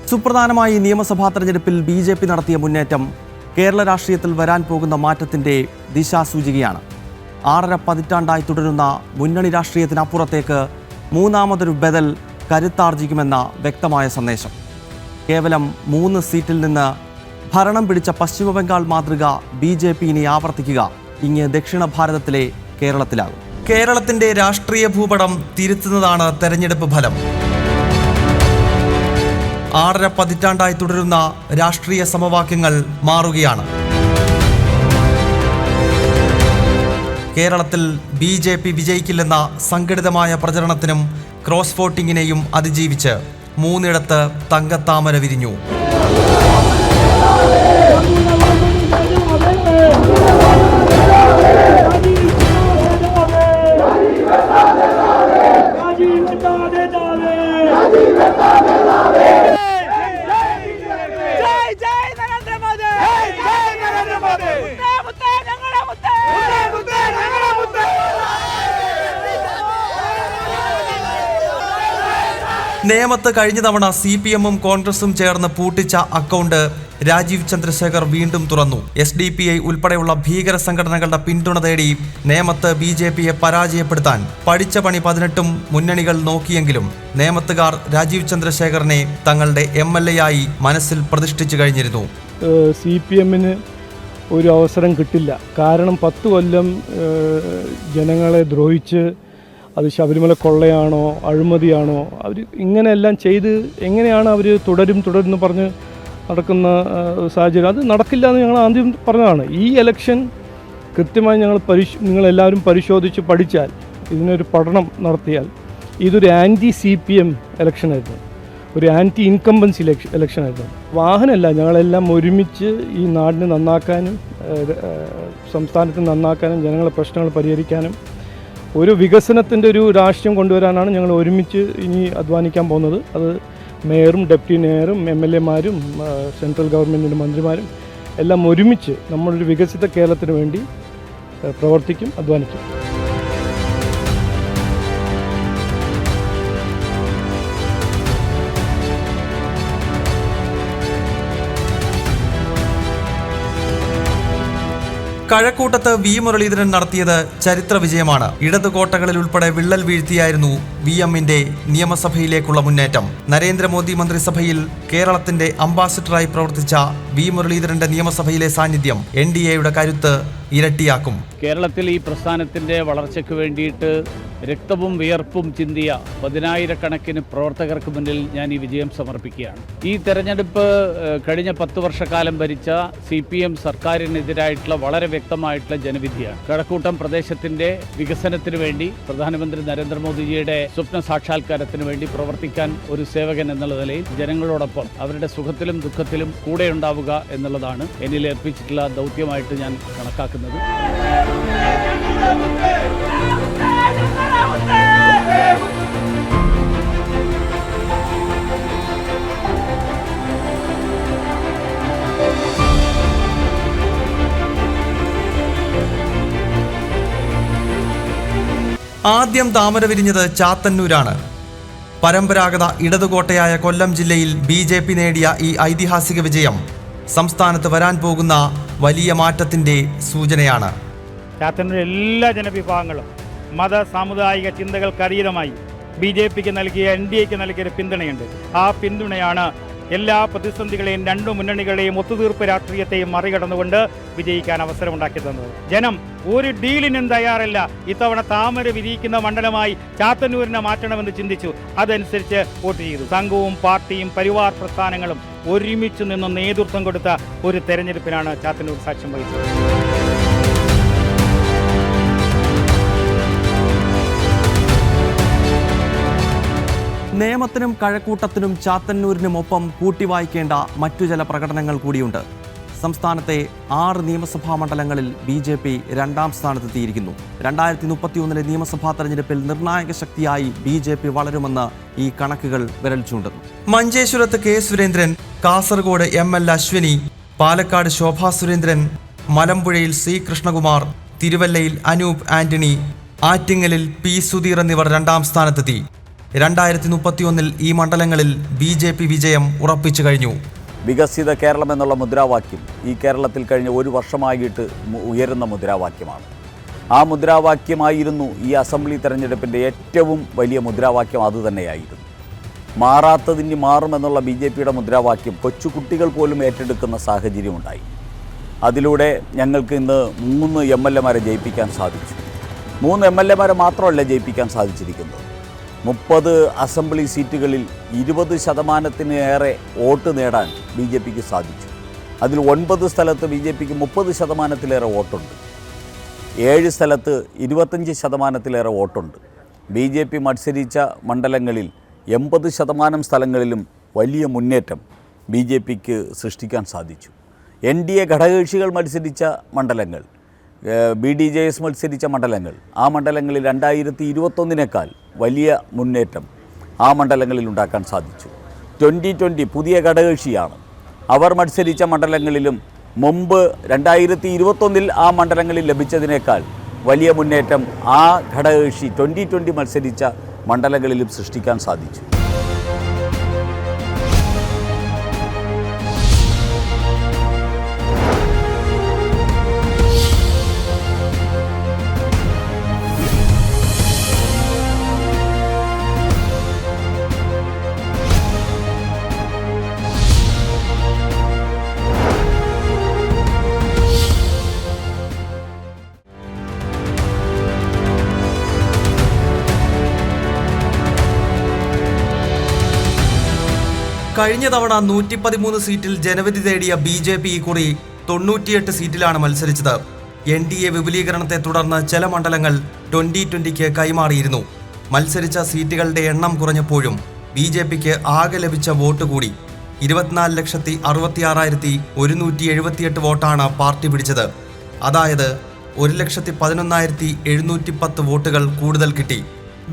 സുപ്രധാനമായി നിയമസഭാ തെരഞ്ഞെടുപ്പിൽ BJP നടത്തിയ മുന്നേറ്റം കേരള രാഷ്ട്രീയത്തിൽ വരാൻ പോകുന്ന മാറ്റത്തിന്റെ ദിശാസൂചികയാണ്. 6.5 പതിറ്റാണ്ടായി തുടരുന്ന മുന്നണി രാഷ്ട്രീയത്തിനപ്പുറത്തേക്ക് മൂന്നാമതൊരു ബദൽ കരുത്താർജിക്കുമെന്ന വ്യക്തമായ സന്ദേശം. കേവലം 3 സീറ്റിൽ നിന്ന് ഭരണം പിടിച്ച പശ്ചിമബംഗാൾ മാതൃക BJP ഇനി ആവർത്തിക്കുക ഇങ്ങ് ദക്ഷിണ ഭാരതത്തിലെ കേരളത്തിലാകും. കേരളത്തിന്റെ രാഷ്ട്രീയ ഭൂപടം തിരുത്തുന്നതാണ് തെരഞ്ഞെടുപ്പ് ഫലം. 6.5 പതിറ്റാണ്ടായി തുടരുന്ന രാഷ്ട്രീയ സമവാക്യങ്ങൾ മാറുകയാണ്. കേരളത്തിൽ BJP വിജയിക്കില്ലെന്ന സംഘടിതമായ പ്രചരണത്തിനും ക്രോസ് വോട്ടിങ്ങിനെയും അതിജീവിച്ച് 3 തങ്കത്താമര വിരിഞ്ഞു. നേമത്ത് കഴിഞ്ഞ തവണ CPM-ഉം കോൺഗ്രസും ചേർന്ന് പൂട്ടിച്ച അക്കൗണ്ട് രാജീവ് ചന്ദ്രശേഖർ വീണ്ടും തുറന്നു. SDPI ഉൾപ്പെടെയുള്ള ഭീകര സംഘടനകളുടെ പിന്തുണ തേടി നേമത്ത് BJP-യെ പരാജയപ്പെടുത്താൻ പഠിച്ച പണി 18 മുന്നണികൾ നോക്കിയെങ്കിലും നേമത്തുകാർ രാജീവ് ചന്ദ്രശേഖറിനെ തങ്ങളുടെ MLA-ആയി മനസ്സിൽ പ്രതിഷ്ഠിച്ചു കഴിഞ്ഞിരുന്നു. CPM-ന് ഒരു അവസരം കിട്ടില്ല. കാരണം 10 കൊല്ലം ജനങ്ങളെ ദ്രോഹിച്ച് അത് ശബരിമല കൊള്ളയാണോ അഴിമതിയാണോ അവർ ഇങ്ങനെയെല്ലാം ചെയ്ത് എങ്ങനെയാണ് അവർ തുടരുമെന്ന് പറഞ്ഞ് നടക്കുന്ന സാഹചര്യം. അത് നടക്കില്ല എന്ന് ഞങ്ങൾ ആദ്യം പറഞ്ഞതാണ്. ഈ ഇലക്ഷൻ കൃത്യമായി നിങ്ങളെല്ലാവരും പരിശോധിച്ച് പഠിച്ചാൽ, ഇതിനൊരു പഠനം നടത്തിയാൽ ഇതൊരു CPM ഇലക്ഷനായിരുന്നു, ഒരു ഇൻകംബൻസി ഇലക്ഷനായിരുന്നു. വാഹനമല്ല, ഞങ്ങളെല്ലാം ഒരുമിച്ച് ഈ നാടിനെ നന്നാക്കാനും സംസ്ഥാനത്തെ നന്നാക്കാനും ജനങ്ങളുടെ പ്രശ്നങ്ങൾ പരിഹരിക്കാനും ഒരു വികസനത്തിൻ്റെ ഒരു രാഷ്ട്രീയം കൊണ്ടുവരാനാണ് ഞങ്ങൾ ഒരുമിച്ച് ഇനി അധ്വാനിക്കാൻ പോകുന്നത്. അത് മേയറും ഡെപ്യൂട്ടി മേയറും MLA-മാരും സെൻട്രൽ ഗവൺമെൻറ്റിൻ്റെ മന്ത്രിമാരും എല്ലാം ഒരുമിച്ച് നമ്മളൊരു വികസിത കേരളത്തിന് വേണ്ടി പ്രവർത്തിക്കും, അധ്വാനിക്കും. കഴക്കൂട്ടത്ത് V. മുരളീധരൻ നടത്തിയത് ചരിത്ര വിജയമാണ്. ഇടതു കോട്ടകളിൽ ഉൾപ്പെടെ വിള്ളൽ വീഴ്ത്തിയായിരുന്നു VM-ന്റെ നിയമസഭയിലേക്കുള്ള മുന്നേറ്റം. നരേന്ദ്രമോദി മന്ത്രിസഭയിൽ കേരളത്തിന്റെ അംബാസിഡറായി പ്രവർത്തിച്ച V. മുരളീധരന്റെ നിയമസഭയിലെ സാന്നിധ്യം NDA-യുടെ കരുത്ത് ഇരട്ടിയാക്കും. കേരളത്തിൽ ഈ പ്രസ്ഥാനത്തിൻ്റെ വളർച്ചയ്ക്ക് വേണ്ടിയിട്ട് രക്തവും വിയർപ്പും ചിന്തിയ 10,000-കണക്കിന് പ്രവർത്തകർക്ക് മുന്നിൽ ഞാൻ ഈ വിജയം സമർപ്പിക്കുകയാണ്. ഈ തെരഞ്ഞെടുപ്പ് കഴിഞ്ഞ 10 വർഷക്കാലം ഭരിച്ച CPM സർക്കാരിനെതിരായിട്ടുള്ള വളരെ വ്യക്തമായിട്ടുള്ള ജനവിധിയാണ്. കഴക്കൂട്ടം പ്രദേശത്തിൻ്റെ വികസനത്തിന് വേണ്ടി പ്രധാനമന്ത്രി നരേന്ദ്രമോദിജിയുടെ സ്വപ്ന സാക്ഷാത്കാരത്തിന് വേണ്ടി പ്രവർത്തിക്കാൻ ഒരു സേവകൻ എന്നുള്ള നിലയിൽ ജനങ്ങളോടൊപ്പം അവരുടെ സുഖത്തിലും ദുഃഖത്തിലും കൂടെ ഉണ്ടാവുക എന്നുള്ളതാണ് എന്നിൽ ഏൽപ്പിച്ചിട്ടുള്ള ദൗത്യമായിട്ട് ഞാൻ കണക്കാക്കുന്നത്. ആദ്യം താമര വിരിഞ്ഞത് ചാത്തന്നൂരാണ്. പരമ്പരാഗത ഇടതുകോട്ടയായ കൊല്ലം ജില്ലയിൽ BJP നേടിയ ഈ ഐതിഹാസിക വിജയം സംസ്ഥാനത്ത് വരാൻ പോകുന്ന വലിയ മാറ്റത്തിന്റെ സൂചനയാണ്. ചാത്തന്നൂർ എല്ലാ ജനവിഭാഗങ്ങളും മത സാമുദായിക ചിന്തകൾക്കതീതമായി BJP-ക്ക് നൽകിയ NDA-ക്ക് നൽകിയ പിന്തുണയുണ്ട്. ആ പിന്തുണയാണ് എല്ലാ പ്രതിസന്ധികളെയും 2 മുന്നണികളെയും ഒത്തുതീർപ്പ് രാഷ്ട്രീയത്തെയും മറികടന്നുകൊണ്ട് വിജയിക്കാൻ അവസരമുണ്ടാക്കി തന്നത്. ജനം ഒരു ഡീലിനും തയ്യാറല്ല. ഇത്തവണ താമര വിരിയിക്കുന്ന മണ്ഡലമായി ചാത്തന്നൂരിനെ മാറ്റണമെന്ന് ചിന്തിച്ചു. അതനുസരിച്ച് വോട്ട് ചെയ്തു. സംഘവും പാർട്ടിയും പരിവാർ പ്രസ്ഥാനങ്ങളും ഒരുമിച്ച് നിന്ന് നേതൃത്വം കൊടുത്ത ഒരു തെരഞ്ഞെടുപ്പിനാണ് ചാത്തന്നൂർ സാക്ഷ്യം വഹിച്ചത്. നേമത്തിനും കഴക്കൂട്ടത്തിനും ചാത്തന്നൂരിനുമൊപ്പം കൂട്ടിവായിക്കേണ്ട മറ്റു ചില പ്രകടനങ്ങൾ കൂടിയുണ്ട്. സംസ്ഥാനത്തെ 6 നിയമസഭാ മണ്ഡലങ്ങളിൽ BJP 2ാം സ്ഥാനത്തെത്തിയിരിക്കുന്നു. 2031 നിയമസഭാ തെരഞ്ഞെടുപ്പിൽ നിർണായക ശക്തിയായി BJP വളരുമെന്ന് ഈ കണക്കുകൾ വിരൽ ചൂണ്ടുന്നു. മഞ്ചേശ്വരത്ത് K. Surendran, Kasaragod ML Ashwini, Palakkad Shobha Surendran, മലമ്പുഴയിൽ C. Krishnakumar, തിരുവല്ലയിൽ അനൂപ് ആന്റണി, ആറ്റിങ്ങലിൽ P. സുധീർ എന്നിവർ 2ാം സ്ഥാനത്തെത്തി. 2031 ഈ മണ്ഡലങ്ങളിൽ BJP വിജയം ഉറപ്പിച്ചു കഴിഞ്ഞു. വികസിത കേരളം എന്നുള്ള മുദ്രാവാക്യം ഈ കേരളത്തിൽ കഴിഞ്ഞ ഒരു വർഷമായിട്ട് ഉയരുന്ന മുദ്രാവാക്യമാണ്. ആ മുദ്രാവാക്യമായിരുന്നു ഈ അസംബ്ലി തെരഞ്ഞെടുപ്പിൻ്റെ ഏറ്റവും വലിയ മുദ്രാവാക്യം. അതുതന്നെയായിരുന്നു. മാറാത്തതിന് മാറുമെന്നുള്ള BJPയുടെ മുദ്രാവാക്യം കൊച്ചുകുട്ടികൾ പോലും ഏറ്റെടുക്കുന്ന സാഹചര്യമുണ്ടായി. അതിലൂടെ ഞങ്ങൾക്ക് ഇന്ന് 3 MLA-മാരെ ജയിപ്പിക്കാൻ സാധിച്ചു. 3 MLA-മാരെ മാത്രമല്ല ജയിപ്പിക്കാൻ സാധിച്ചിരിക്കുന്നത്. 30 അസംബ്ലി സീറ്റുകളിൽ 20% വോട്ട് നേടാൻ BJPക്ക് സാധിച്ചു. അതിൽ 9 സ്ഥലത്ത് BJPക്ക് 30%-ലേറെ വോട്ടുണ്ട്. 7 സ്ഥലത്ത് 25%-ലേറെ വോട്ടുണ്ട്. BJP മത്സരിച്ച മണ്ഡലങ്ങളിൽ 80% സ്ഥലങ്ങളിലും വലിയ മുന്നേറ്റം BJPക്ക് സൃഷ്ടിക്കാൻ സാധിച്ചു. NDA ഘടകകക്ഷികൾ മത്സരിച്ച മണ്ഡലങ്ങൾ, BDJS മത്സരിച്ച മണ്ഡലങ്ങൾ, ആ മണ്ഡലങ്ങളിൽ 2021-നേക്കാൾ വലിയ മുന്നേറ്റം ആ മണ്ഡലങ്ങളിൽ ഉണ്ടാക്കാൻ സാധിച്ചു. 2020 പുതിയ ഘടകകക്ഷിയാണ്. അവർ മത്സരിച്ച മണ്ഡലങ്ങളിലും മുമ്പ് 2021 ആ മണ്ഡലങ്ങളിൽ ലഭിച്ചതിനേക്കാൾ വലിയ മുന്നേറ്റം ആ ഘടകകക്ഷി 2020 മത്സരിച്ച മണ്ഡലങ്ങളിലും സൃഷ്ടിക്കാൻ സാധിച്ചു. കഴിഞ്ഞ തവണ 113 സീറ്റിൽ ജനവിധി തേടിയ BJP ഇക്കുറി 98 സീറ്റിലാണ് മത്സരിച്ചത്. NDA വിപുലീകരണത്തെ തുടർന്ന് ചില മണ്ഡലങ്ങൾ 2020-ക്ക് കൈമാറിയിരുന്നു. മത്സരിച്ച സീറ്റുകളുടെ എണ്ണം കുറഞ്ഞപ്പോഴും BJPക്ക് ആകെ ലഭിച്ച വോട്ട് കൂടി. 24,66,178 വോട്ടാണ് പാർട്ടി പിടിച്ചത്. അതായത് 1,11,710 വോട്ടുകൾ കൂടുതൽ കിട്ടി.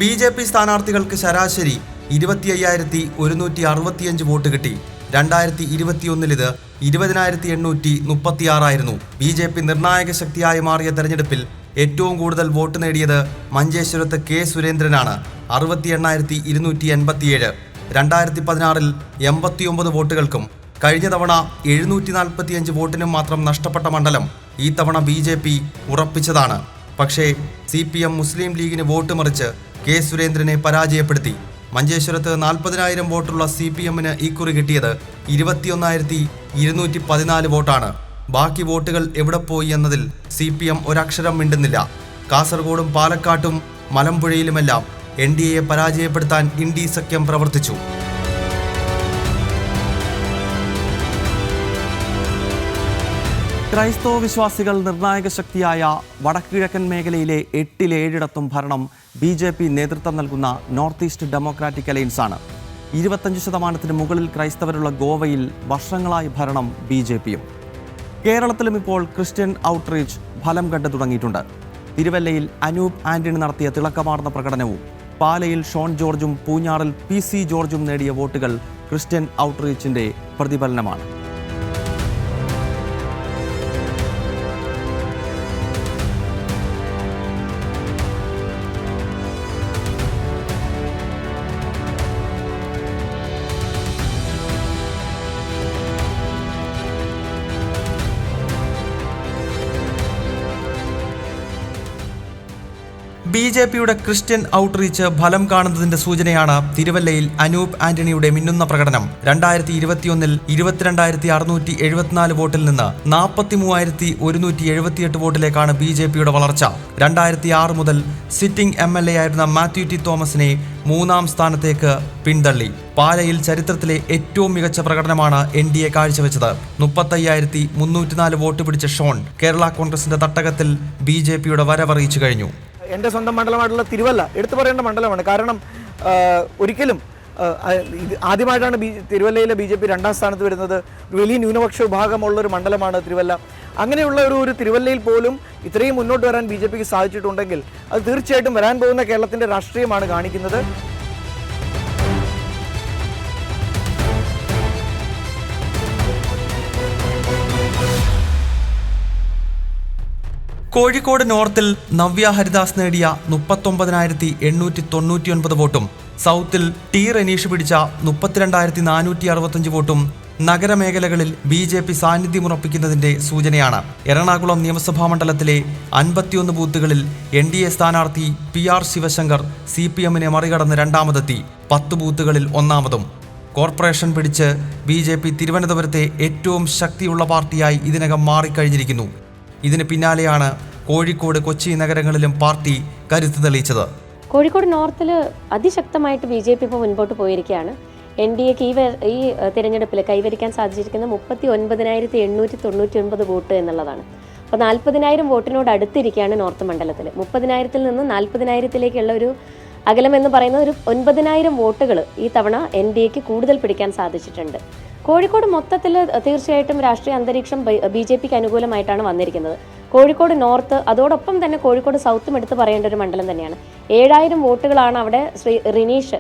BJP സ്ഥാനാർത്ഥികൾക്ക് ശരാശരി 25,165 വോട്ട് കിട്ടി. 2021 ഇത് 20,836 BJP നിർണായക ശക്തിയായി മാറിയ തെരഞ്ഞെടുപ്പിൽ ഏറ്റവും കൂടുതൽ വോട്ട് നേടിയത് മഞ്ചേശ്വരത്ത് K. സുരേന്ദ്രനാണ്. 68,287. 2016-ൽ 89 വോട്ടുകൾക്കും കഴിഞ്ഞ തവണ 745 വോട്ടിനും മാത്രം നഷ്ടപ്പെട്ട മണ്ഡലം ഈ തവണ BJP ഉറപ്പിച്ചതാണ്. പക്ഷേ CPM മുസ്ലിം ലീഗിന് വോട്ട് മറിച്ച് K. സുരേന്ദ്രനെ പരാജയപ്പെടുത്തി. മഞ്ചേശ്വരത്ത് 40,000 വോട്ടുള്ള CPM-ന് ഇക്കുറി കിട്ടിയത് 21,214 വോട്ടാണ്. ബാക്കി വോട്ടുകൾ എവിടെ പോയി എന്നതിൽ CPM ഒരക്ഷരം മിണ്ടുന്നില്ല. കാസർഗോഡും പാലക്കാട്ടും മലമ്പുഴയിലുമെല്ലാം NDAയെ പരാജയപ്പെടുത്താൻ ഇന്ത്യ സഖ്യം പ്രവർത്തിച്ചു. ക്രൈസ്തവ വിശ്വാസികൾ നിർണായക ശക്തിയായ വടക്കുകിഴക്കൻ മേഖലയിലെ 8-ൽ 7 ഭരണം BJP നേതൃത്വം നൽകുന്ന നോർത്ത് ഈസ്റ്റ് ഡെമോക്രാറ്റിക് അലയൻസ് ആണ്. 25% മുകളിൽ ക്രൈസ്തവരുള്ള ഗോവയിൽ വർഷങ്ങളായി ഭരണം BJPയും. കേരളത്തിലും ഇപ്പോൾ ക്രിസ്ത്യൻ ഔട്ട്റീച്ച് ഫലം കണ്ടു തുടങ്ങിയിട്ടുണ്ട്. തിരുവല്ലയിൽ അനൂപ് ആന്റണി നടത്തിയ തിളക്കമാർന്ന പ്രകടനവും പാലയിൽ ഷോൺ ജോർജും പൂഞ്ഞാറിൽ PC ജോർജും നേടിയ വോട്ടുകൾ ക്രിസ്ത്യൻ ഔട്ട്റീച്ചിന്റെ പ്രതിഫലനമാണ്. BJPയുടെ ക്രിസ്ത്യൻ ഔട്ട്റീച്ച് ഫലം കാണുന്നതിന്റെ സൂചനയാണ് തിരുവല്ലയിൽ അനൂപ് ആന്റണിയുടെ മിന്നുന്ന പ്രകടനം. 2021-ൽ 22,674 വോട്ടിൽ നിന്ന് 43,178 വോട്ടിലേക്കാണ് BJPയുടെ വളർച്ച. 2006 മുതൽ സിറ്റിംഗ് MLA ആയിരുന്ന മാത്യു ടി തോമസിനെ 3-ാം സ്ഥാനത്തേക്ക് പിന്തള്ളി. പാലയിൽ ചരിത്രത്തിലെ ഏറ്റവും മികച്ച പ്രകടനമാണ് NDA കാഴ്ചവെച്ചത്. 35,304 വോട്ട് പിടിച്ച ഷോൺ കേരള കോൺഗ്രസിന്റെ തട്ടകത്തിൽ BJPയുടെ വരവറിയിച്ചു കഴിഞ്ഞു. എൻ്റെ സ്വന്തം മണ്ഡലമായിട്ടുള്ള തിരുവല്ല എടുത്തു പറയേണ്ട മണ്ഡലമാണ്. കാരണം ഒരിക്കലും ആദ്യമായിട്ടാണ് തിരുവല്ലയിലെ BJP 2-ാം സ്ഥാനത്ത് വരുന്നത്. ഒരു വലിയ ന്യൂനപക്ഷ വിഭാഗമുള്ളൊരു മണ്ഡലമാണ് തിരുവല്ല. അങ്ങനെയുള്ള ഒരു തിരുവല്ലയിൽ പോലും ഇത്രയും മുന്നോട്ട് വരാൻ BJPക്ക് സാധിച്ചിട്ടുണ്ടെങ്കിൽ അത് തീർച്ചയായിട്ടും വരാൻ പോകുന്ന കേരളത്തിൻ്റെ രാഷ്ട്രീയമാണ് കാണിക്കുന്നത്. കോഴിക്കോട് നോർത്തിൽ നവ്യ ഹരിദാസ് നേടിയ 39,899 വോട്ടും സൗത്തിൽ ടി റനീഷ് പിടിച്ച 32,465 വോട്ടും നഗരമേഖലകളിൽ BJP സാന്നിധ്യമുറപ്പിക്കുന്നതിന്റെ സൂചനയാണ്. എറണാകുളം നിയമസഭാ മണ്ഡലത്തിലെ 51 ബൂത്തുകളിൽ NDA സ്ഥാനാർത്ഥി PR ശിവശങ്കർ CPM-നെ മറികടന്ന് രണ്ടാമതെത്തി. 10 ബൂത്തുകളിൽ ഒന്നാമതും. കോർപ്പറേഷൻ പിടിച്ച് BJP തിരുവനന്തപുരത്തെ ഏറ്റവും ശക്തിയുള്ള പാർട്ടിയായി ഇതിനകം മാറിക്കഴിഞ്ഞിരിക്കുന്നു. ഇതിന് പിന്നാലെയാണ് കോഴിക്കോട്, കൊച്ചി നഗരങ്ങളിലും പാർട്ടി കരുത്ത് തെളിയിച്ചത്. കോഴിക്കോട് നോർത്തിൽ അതിശക്തമായിട്ട് BJP ഇപ്പോൾ മുൻപോട്ട് പോയിരിക്കുകയാണ്. NDAക്ക് ഈ തിരഞ്ഞെടുപ്പിൽ കൈവരിക്കാൻ സാധിച്ചിരിക്കുന്ന 39,899 വോട്ട് എന്നുള്ളതാണ്. അപ്പോൾ 40,000 വോട്ടിനോട് അടുത്തിരിക്കുകയാണ് നോർത്ത് മണ്ഡലത്തിൽ. 30,000-ൽ നിന്ന് 40,000-ലേക്കുള്ള ഒരു അകലം എന്ന് പറയുന്നത് ഒരു 9,000 വോട്ടുകൾ ഈ തവണ NDAക്ക് കൂടുതൽ പിടിക്കാൻ സാധിച്ചിട്ടുണ്ട്. കോഴിക്കോട് മൊത്തത്തിൽ തീർച്ചയായിട്ടും രാഷ്ട്രീയ അന്തരീക്ഷം BJPക്ക് അനുകൂലമായിട്ടാണ് വന്നിരിക്കുന്നത്. കോഴിക്കോട് നോർത്ത്, അതോടൊപ്പം തന്നെ കോഴിക്കോട് സൗത്തും എടുത്ത് പറയേണ്ട ഒരു മണ്ഡലം തന്നെയാണ്. 7,000 വോട്ടുകളാണ് അവിടെ ശ്രീ റിനീഷ്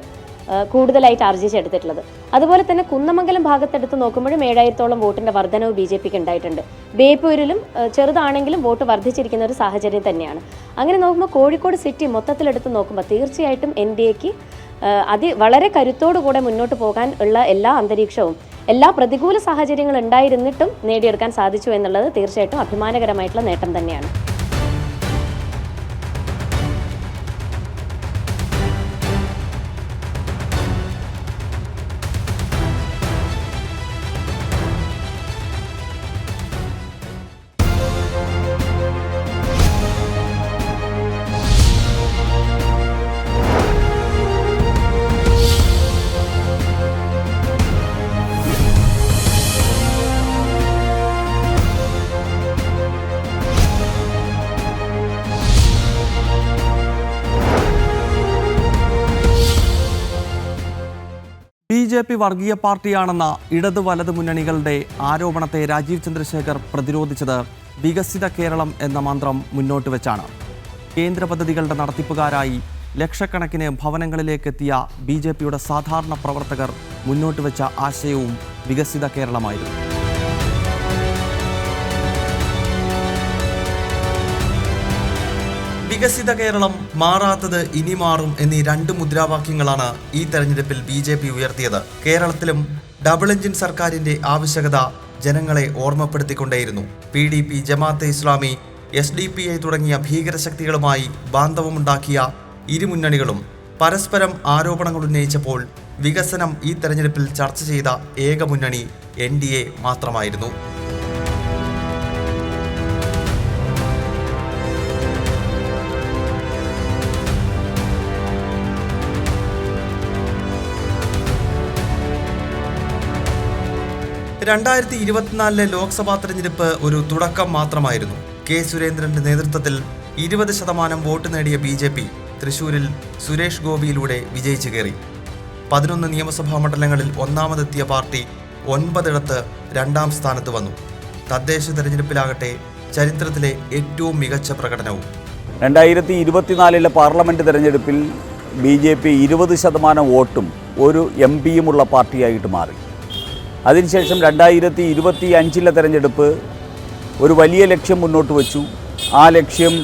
കൂടുതലായിട്ട് ആർജിച്ചെടുത്തിട്ടുള്ളത്. അതുപോലെ തന്നെ കുന്നമംഗലം ഭാഗത്തെടുത്ത് നോക്കുമ്പോഴും 7,000-ഓളം വോട്ടിൻ്റെ വർധനവ് BJPക്ക് ഉണ്ടായിട്ടുണ്ട്. ബേപ്പൂരിലും ചെറുതാണെങ്കിലും വോട്ട് വർദ്ധിച്ചിരിക്കുന്ന ഒരു സാഹചര്യം തന്നെയാണ്. അങ്ങനെ നോക്കുമ്പോൾ കോഴിക്കോട് സിറ്റി മൊത്തത്തിലെടുത്ത് നോക്കുമ്പോൾ തീർച്ചയായിട്ടും NDAക്ക് വളരെ കരുത്തോടുകൂടെ മുന്നോട്ട് പോകാൻ ഉള്ള എല്ലാ അന്തരീക്ഷവും, എല്ലാ പ്രതികൂല സാഹചര്യങ്ങൾ ഉണ്ടായിരുന്നിട്ടും നേടിയെടുക്കാൻ സാധിച്ചു എന്നുള്ളത് തീർച്ചയായിട്ടും അഭിമാനകരമായിട്ടുള്ള നേട്ടം തന്നെയാണ്. BJP വർഗീയ പാർട്ടിയാണെന്ന ഇടത് വലത് മുന്നണികളുടെ ആരോപണത്തെ രാജീവ് ചന്ദ്രശേഖർ പ്രതിരോധിച്ചത് വികസിത കേരളം എന്ന മന്ത്രം മുന്നോട്ട് വെച്ചാണ്. കേന്ദ്ര പദ്ധതികളുടെ നടത്തിപ്പുകാരായി ലക്ഷക്കണക്കിന് ഭവനങ്ങളിലേക്കെത്തിയ BJPയുടെ സാധാരണ പ്രവർത്തകർ മുന്നോട്ട് വെച്ച ആശയവും വികസിത കേരളമായിരുന്നു. വികസിത കേരളം, മാറാത്തത് ഇനി മാറും എന്നീ 2 മുദ്രാവാക്യങ്ങളാണ് ഈ തെരഞ്ഞെടുപ്പിൽ BJP ഉയർത്തിയത്. കേരളത്തിലും ഡബിൾ എഞ്ചിൻ സർക്കാരിന്റെ ആവശ്യകത ജനങ്ങളെ ഓർമ്മപ്പെടുത്തിക്കൊണ്ടേയിരുന്നു. PDP, ജമാഅത്തെ ഇസ്ലാമി, SDPI തുടങ്ങിയ ഭീകരശക്തികളുമായി ബാന്ധവമുണ്ടാക്കിയ ഇരു മുന്നണികളും പരസ്പരം ആരോപണങ്ങൾ ഉന്നയിച്ചപ്പോൾ വികസനം ഈ തെരഞ്ഞെടുപ്പിൽ ചർച്ച ചെയ്ത ഏക മുന്നണി NDA മാത്രമായിരുന്നു. രണ്ടായിരത്തി 2024 ലോക്സഭാ തെരഞ്ഞെടുപ്പ് ഒരു തുടക്കം മാത്രമായിരുന്നു. K. സുരേന്ദ്രന്റെ നേതൃത്വത്തിൽ 20% വോട്ട് നേടിയ BJP തൃശൂരിൽ സുരേഷ് ഗോപിയിലൂടെ വിജയിച്ചു കയറി. 11 നിയമസഭാ മണ്ഡലങ്ങളിൽ ഒന്നാമതെത്തിയ പാർട്ടി 9 രണ്ടാം സ്ഥാനത്ത് വന്നു. തദ്ദേശ തെരഞ്ഞെടുപ്പിലാകട്ടെ ചരിത്രത്തിലെ ഏറ്റവും മികച്ച പ്രകടനവും. 2024 പാർലമെൻറ്റ് തെരഞ്ഞെടുപ്പിൽ BJP 20% വോട്ടും ഒരു MP-യുമുള്ള പാർട്ടിയായിട്ട് മാറി. അതിനുശേഷം 2025 തെരഞ്ഞെടുപ്പ് ഒരു വലിയ ലക്ഷ്യം മുന്നോട്ട് വച്ചു. ആ ലക്ഷ്യം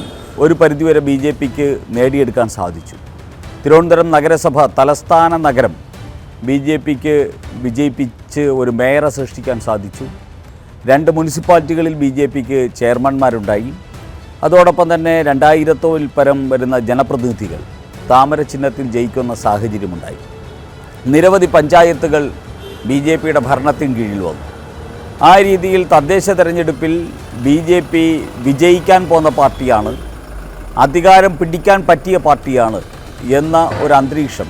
ഒരു പരിധിവരെ BJPക്ക് നേടിയെടുക്കാൻ സാധിച്ചു. തിരുവനന്തപുരം നഗരസഭ, തലസ്ഥാന നഗരം BJPക്ക് വിജയിപ്പിച്ച് ഒരു മേയറെ സൃഷ്ടിക്കാൻ സാധിച്ചു. 2 മുനിസിപ്പാലിറ്റികളിൽ BJPക്ക് ചെയർമാൻമാരുണ്ടായി. അതോടൊപ്പം തന്നെ 2000-ൽ പരം വരുന്ന ജനപ്രതിനിധികൾ താമര ചിഹ്നത്തിൽ ജയിക്കുന്ന സാഹചര്യമുണ്ടായി. നിരവധി പഞ്ചായത്തുകൾ BJPയുടെ ഭരണത്തിന് കീഴിൽ വന്നു. ആ രീതിയിൽ തദ്ദേശ തെരഞ്ഞെടുപ്പിൽ BJP വിജയിക്കാൻ പോകുന്ന പാർട്ടിയാണ്, അധികാരം പിടിക്കാൻ പറ്റിയ പാർട്ടിയാണ് എന്ന ഒരു അന്തരീക്ഷം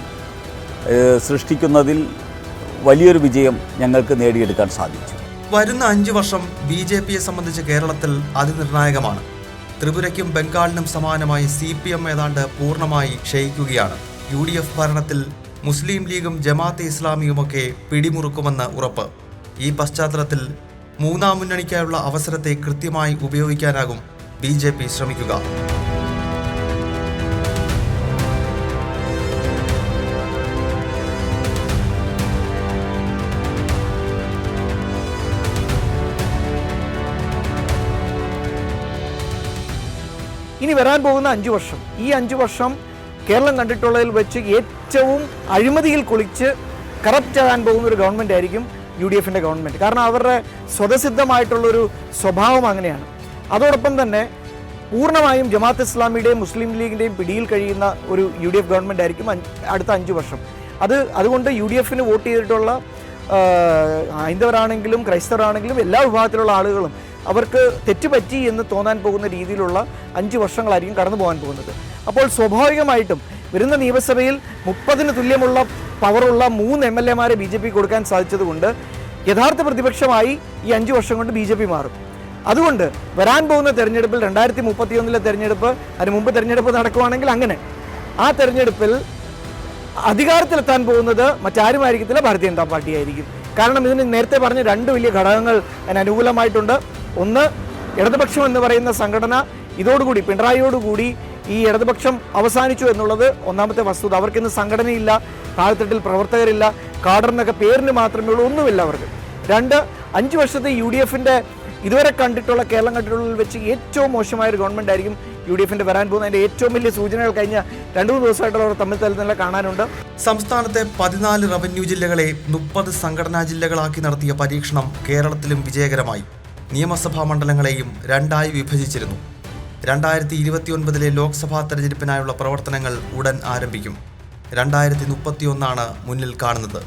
സൃഷ്ടിക്കുന്നതിൽ വലിയൊരു വിജയം ഞങ്ങൾക്ക് നേടിയെടുക്കാൻ സാധിച്ചു. വരുന്ന 5 വർഷം BJPയെ സംബന്ധിച്ച് കേരളത്തിൽ അതിനിർണായകമാണ്. ത്രിപുരയ്ക്കും ബംഗാളിനും സമാനമായി CPM ഏതാണ്ട് പൂർണ്ണമായി ക്ഷയിക്കുകയാണ്. UDF ഭരണത്തിൽ മുസ്ലിം ലീഗും ജമാഅത്തെ ഇസ്ലാമിയുമൊക്കെ പിടിമുറുക്കുമെന്ന് ഉറപ്പ്. ഈ പശ്ചാത്തലത്തിൽ മൂന്നാം മുന്നണിക്കായുള്ള അവസരത്തെ കൃത്യമായി ഉപയോഗിക്കാനാകും BJP ശ്രമിക്കുക. ഇനി വരാൻ പോകുന്ന 5 വർഷം, ഈ 5 വർഷം കേരളം കണ്ടിട്ടുള്ളതിൽ വെച്ച് ഏറ്റവും അഴിമതിയിൽ കുളിച്ച് കറപ്റ്റ് ആകാൻ പോകുന്ന ഒരു ഗവൺമെൻറ് ആയിരിക്കും UDFൻ്റെ ഗവൺമെൻറ്. കാരണം അവരുടെ സ്വതസിദ്ധമായിട്ടുള്ളൊരു സ്വഭാവം അങ്ങനെയാണ്. അതോടൊപ്പം തന്നെ പൂർണ്ണമായും ജമാഅത്ത് ഇസ്ലാമിയുടെയും മുസ്ലിം ലീഗിൻ്റെയും പിടിയിൽ കഴിയുന്ന ഒരു UDF ഗവൺമെൻറ് ആയിരിക്കും അടുത്ത 5 വർഷം. അതുകൊണ്ട് UDFന് വോട്ട് ചെയ്തിട്ടുള്ള ഹൈന്ദവരാണെങ്കിലും ക്രൈസ്തവരാണെങ്കിലും എല്ലാ വിഭാഗത്തിലുള്ള ആളുകളും അവർക്ക് തെറ്റുപറ്റി എന്ന് തോന്നാൻ പോകുന്ന രീതിയിലുള്ള 5 വർഷങ്ങളായിരിക്കും കടന്നു പോകാൻ പോകുന്നത്. അപ്പോൾ സ്വാഭാവികമായിട്ടും വരുന്ന നിയമസഭയിൽ 30-ന് തുല്യമുള്ള പവറുള്ള 3 MLA-മാരെ BJP കൊടുക്കാൻ സാധിച്ചതുകൊണ്ട് യഥാർത്ഥ പ്രതിപക്ഷമായി ഈ 5 വർഷം കൊണ്ട് BJP മാറും. അതുകൊണ്ട് വരാൻ പോകുന്ന തെരഞ്ഞെടുപ്പിൽ 2031 തെരഞ്ഞെടുപ്പ്, അതിന് മുമ്പ് തെരഞ്ഞെടുപ്പ് നടക്കുവാണെങ്കിൽ അങ്ങനെ ആ തെരഞ്ഞെടുപ്പിൽ അധികാരത്തിലെത്താൻ പോകുന്നത് മറ്റാരുമായിരിക്കത്തില്ല, ഭാരതീയ ജനതാ പാർട്ടി ആയിരിക്കും. കാരണം ഇതിന് നേരത്തെ പറഞ്ഞ 2 വലിയ ഘടകങ്ങൾ അതിന് അനുകൂലമായിട്ടുണ്ട്. ഒന്ന്, ഇടതുപക്ഷം എന്ന് പറയുന്ന സംഘടന ഇതോടുകൂടി പിണറായിയോടുകൂടി ഈ ഇടതുപക്ഷം അവസാനിച്ചു എന്നുള്ളത് ഒന്നാമത്തെ വസ്തുത. അവർക്കിന്ന് സംഘടനയില്ല, താഴെത്തട്ടിൽ പ്രവർത്തകരില്ല, കാഡറിനൊക്കെ പേരിന് മാത്രമേ ഉള്ളൂ, ഒന്നുമില്ല അവർക്ക്. 2, 5 വർഷത്തെ UDFൻ്റെ ഇതുവരെ കണ്ടിട്ടുള്ള കേരളം കണ്ടിട്ടുള്ളതിൽ വെച്ച് ഏറ്റവും മോശമായൊരു ഗവൺമെൻറ് ആയിരിക്കും UDFൻ്റെ വരാൻ പോകുന്നത്. അതിൻ്റെ ഏറ്റവും വലിയ സൂചനകൾ കഴിഞ്ഞ 2-3 ദിവസമായിട്ടുള്ള അവർ തമ്മിൽ തലത്തിൽ കാണാനുണ്ട്. സംസ്ഥാനത്തെ 14 റവന്യൂ ജില്ലകളെ 30 സംഘടനാ ജില്ലകളാക്കി നടത്തിയ പരീക്ഷണം കേരളത്തിലും വിജയകരമായി. നിയമസഭാ മണ്ഡലങ്ങളെയും 2ആയി വിഭജിച്ചിരുന്നു. 2029 ലോക്സഭാ തെരഞ്ഞെടുപ്പിനായുള്ള പ്രവർത്തനങ്ങൾ ഉടൻ ആരംഭിക്കും. 2031 മുന്നിൽ കാണുന്നത്.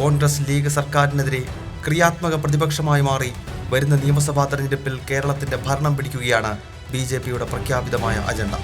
കോൺഗ്രസ് ലീഗ് സർക്കാരിനെതിരെ ക്രിയാത്മക പ്രതിപക്ഷമായി മാറി വരുന്ന നിയമസഭാ തെരഞ്ഞെടുപ്പിൽ കേരളത്തിന്റെ ഭരണം പിടിക്കുകയാണ് BJPയുടെ പ്രഖ്യാപിതമായ അജണ്ട.